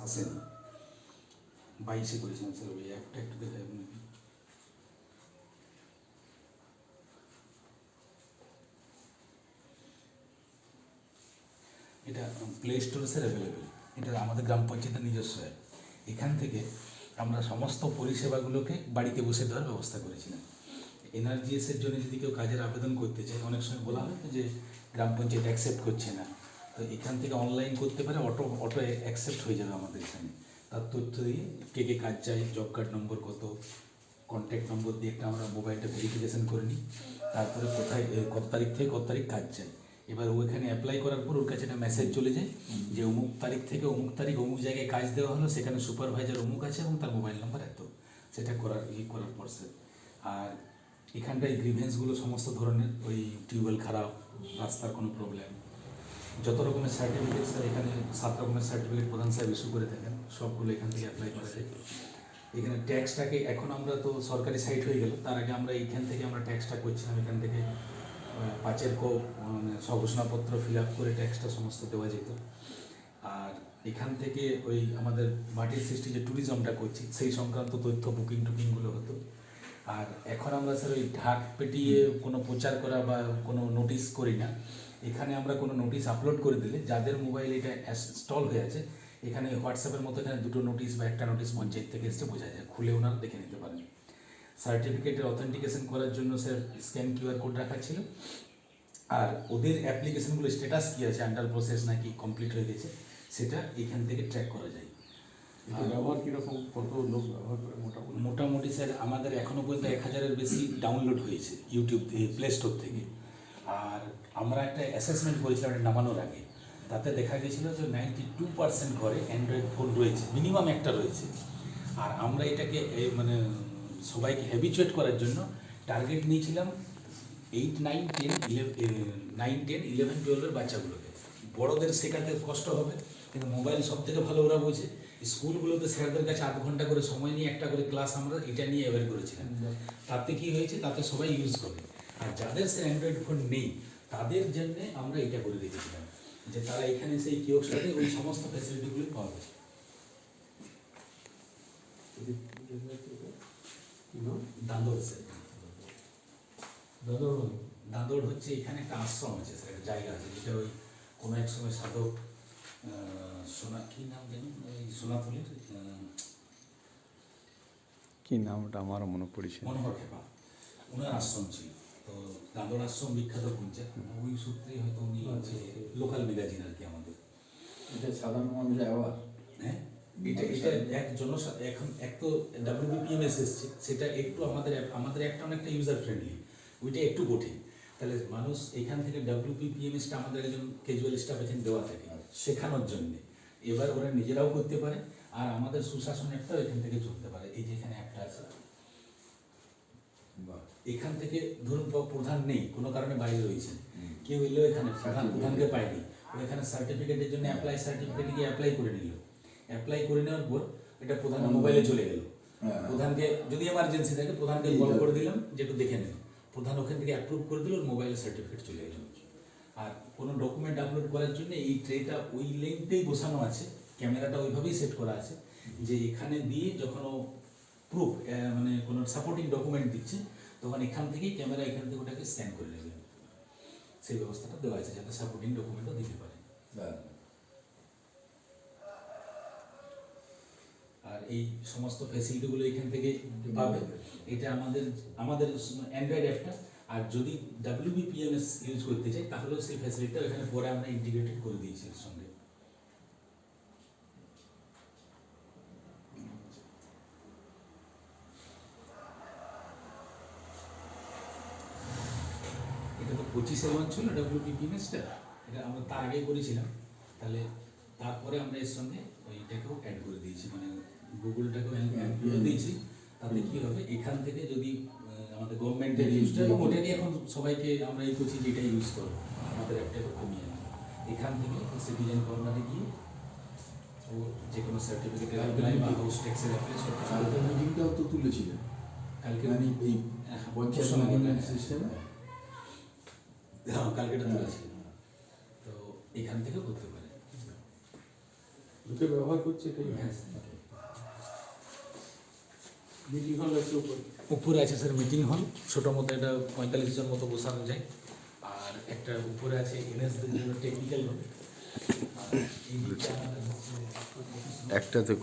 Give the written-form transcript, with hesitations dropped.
আসেনি। 22-এ করেছিলাম স্যার। ওই একটা একটু দেখা যাবে নাকি? এটা প্লে স্টোরে স্যার অ্যাভেলেবেল। এটা আমাদের গ্রাম পঞ্চায়েতের নিজস্ব অ্যাপ। এখান থেকে আমরা সমস্ত পরিষেবাগুলোকে বাড়িতে বসে দেওয়ার ব্যবস্থা করেছিলাম। এনআরজিএসের জন্য যদি কেউ কাজের আবেদন করতে চায়, অনেক সময় বলা হয় যে গ্রাম পঞ্চায়েত অ্যাকসেপ্ট করছে না, তো এখান থেকে অনলাইন করতে পারে, অটো অ্যাকসেপ্ট হয়ে যাবে আমাদের এখানে। তার তথ্য দিয়ে কে কে কাজ চাই, জব কার্ড নম্বর কত, কন্ট্যাক্ট নম্বর দিয়ে একটা আমরা মোবাইলটা ভেরিফিকেশান করে নিই। তারপরে কোথায় কত তারিখ থেকে কত তারিখ কাজ চাই। এবার ওইখানে অ্যাপ্লাই করার পর ওর কাছে একটা মেসেজ চলে যায় যে অমুক তারিখ থেকে অমুক তারিখ অমুক জায়গায় কাজ দেওয়া হলো, সেখানে সুপারভাইজার অমুক আছে এবং তার মোবাইল নাম্বার এত। সেটা করার পর স্যার, আর এখানটায় গ্রিভেন্সগুলো সমস্ত ধরনের, ওই টিউবওয়েল খারাপ, রাস্তার কোনো প্রবলেম, যত রকমের সার্টিফিকেট স্যার এখানে 7 রকমের সার্টিফিকেট প্রধান সাহেব ইস্যু করে থাকেন, সবগুলো এখান থেকে অ্যাপ্লাই করা যায়। এখানে ট্যাক্সটাকে এখন আমরা তো সরকারি সাইট হয়ে গেল, তার আগে আমরা এইখান থেকে আমরা ট্যাক্সটা করছিলাম। এখান থেকে 5-এর মানে স্বঘোষণাপত্র ফিল আপ করে ট্যাক্সটা সমস্ত দেওয়া যেত। আর এখান থেকে ওই আমাদের মাটির সৃষ্টি যে ট্যুরিজমটা করছি সেই সংক্রান্ত তথ্য বুকিংগুলো হতো। আর এখন আমরা স্যার ওই ঢাক পেটিয়ে কোনো প্রচার করা বা কোনো নোটিশ করি না। এখানে আমরা কোনো নোটিশ আপলোড করে দিলে যাদের মোবাইল এটা ইনস্টল হয়ে আছে, এখানে হোয়াটসঅ্যাপের মতো এখানে 2টো নোটিশ বা একটা নোটিশ পঞ্চায়েত থেকে এসে বোঝা যায়, খুলে ওনারা দেখে নিতে পারেন। সার্টিফিকেটের অথেন্টিকেশন করার জন্য স্যার স্ক্যান কিউআর কোড রাখা ছিল। আর ওদের অ্যাপ্লিকেশনগুলো স্ট্যাটাস কী আছে, আন্ডার প্রসেস নাকি কমপ্লিট হয়ে গেছে, সেটা এখান থেকে ট্র্যাক করা যায়। ব্যবহার কীরকম, কত লোক ব্যবহার করে মোটামুটি স্যার আমাদের এখনও পর্যন্ত 1000-এর বেশি ডাউনলোড হয়েছে ইউটিউব থেকে, প্লে স্টোর থেকে। আর আমরা একটা অ্যাসেসমেন্ট করেছিলাম এটা নামানোর আগে, তাতে দেখা গেছিলো যে 92% ঘরে অ্যান্ড্রয়েড ফোন রয়েছে, মিনিমাম একটা রয়েছে। আর আমরা এটাকে মানে সবাইকে হ্যাবিচুয়েট করার জন্য টার্গেট নিয়েছিলাম 8, 9, 10, 11, 12-এর বাচ্চাগুলোকে। বড়দের শেখাতে কষ্ট হবে, কিন্তু মোবাইল সব থেকে ভালো ওরা বোঝে। স্কুলগুলোতে স্যারদের কাছে 8 ঘন্টা করে সময় নিয়ে একটা করে ক্লাস আমরা এটা নিয়ে অ্যাওয়ার করেছিলাম। তাতে কি হয়েছে, তাতে সবাই ইউজ করে। আর যাদের সে অ্যান্ড্রয়েড ফোন নেই তাদের জন্য আমরা এটা করে রেখেছিলাম যে তারা এখানে সেই কিওস্কটাতে ওই সমস্ত ফ্যাসিলিটিগুলো পাবে। দাঁদর স্যার, দাঁদর হচ্ছে এখানে একটা আশ্রম আছে স্যার, একটা জায়গা আছে যেটা ওই কোনো এক সময় সাধক সোনা কি নাম জানেন, ওই সোনাথলির কি নামটা আমারও মনে পড়ছে, মনোহর খেপা, ওনার আশ্রম ছিল। তো দাঁদর আশ্রম বিখ্যাত পঞ্চায়েত, ওই সূত্রেই হয়তো উনি লোকাল ম্যাগাজিন আর কি আমাদের। এটা সাধারণ মানুষের আবার হ্যাঁ, এটা এক এখন এক তো WBPMS এসছে, সেটা একটু আমাদের একটা অনেকটা ইউজার ফ্রেন্ডলি, ওইটা একটু কঠিন। তাহলে মানুষ এখান থেকে WBPMSটা আমাদের একজন ক্যাজুয়াল স্টাফ এখানে দেওয়া থাকে শেখানোর জন্যে। এবার ওরা নিজেরাও করতে পারে, আর আমাদের সুশাসন একটাও এখান থেকে চলতে পারে। এই যে এখানে একটা আছে, এখান থেকে ধরুন প্রধান নেই, কোনো কারণে বাইরে রয়েছেন, কেউ এলো এখানে প্রধানকে পায়নি, ও এখানে সার্টিফিকেটের জন্য সার্টিফিকেটে গিয়ে অ্যাপ্লাই করে নিল। অ্যাপ্লাই করে নেওয়ার পর এটা প্রধানের মোবাইলে চলে গেল। প্রধানকে যদি এমার্জেন্সি থাকে প্রধানকে কল করে দিলাম যে একটু দেখে নেন, প্রধান ওখান থেকে অ্যাপ্রুভ করে দিল, ওর মোবাইলে সার্টিফিকেট চলে গেল। আর কোনো ডকুমেন্ট আপলোড করার জন্য এই ট্রেটা ওই লেন্থেই বসানো আছে, ক্যামেরাটা ওইভাবেই সেট করা আছে যে এখানে দিয়ে যখন ও প্রুফ মানে কোনো সাপোর্টিং ডকুমেন্ট দিচ্ছে, তখন এখান থেকেই ক্যামেরা এখান থেকে ওটাকে স্ক্যান করে নেবে। সেই ব্যবস্থাটা দেওয়া আছে যাতে সাপোর্টিং ডকুমেন্টও দিতে পারে। আর এই সমস্ত ফ্যাসিলিটিগুলো এখান থেকে পাবে। এটা আমাদের অ্যান্ড্রয়েড অ্যাপটা, আর যদি WBPMS ইউজ করতে চাই তাহলেও সেই ফ্যাসিলিটিটা এখানে পরে আমরা ইন্টিগ্রেটেড করে দিয়েছি এর সঙ্গে। এটা তো 25-এ লঞ্চ ছিল WBPMSটা, এটা আমরা তার আগে করেছিলাম। তাহলে তারপরে আমরা এর সঙ্গে ওইটাকেও অ্যাড করে দিয়েছি, মানে গুগলটাকেও অ্যাড করে দিয়েছি। তাহলে কী হবে, এখান থেকে যদি আমাদের গভর্নমেন্টের ইউজটা, এবং ওটাকে এখন সবাইকে আমরা এই করছি যে এটা ইউজ করো, আমাদের অ্যাপটাকে কমিয়ে আনো। এখান থেকে সিটিজেন কর্নারে গিয়ে ও যে কোনো সার্টিফিকেটের অ্যাপ্লাই বা হাউস ট্যাক্সের অ্যাপ্লাই সব কালকে মিটিংটাও তো তুলেছিলেন কালকে মানে এই পঞ্চায়েত সিস্টেমে। হ্যাঁ, কালকেটা তুলেছি, তো এখান থেকে করতে পারে। দুটো ব্যবহার করছে এটাই। মিটিং হল আছে উপরে। উপরে আছে স্যার মিটিং হল, ছোটো মতো এটা 45 জন মতো বসানো যায়। আর একটা উপরে আছে এনএসদের জন্য টেকনিক্যাল রুম। আর এই দিকটা আমাদের হচ্ছে একটা তো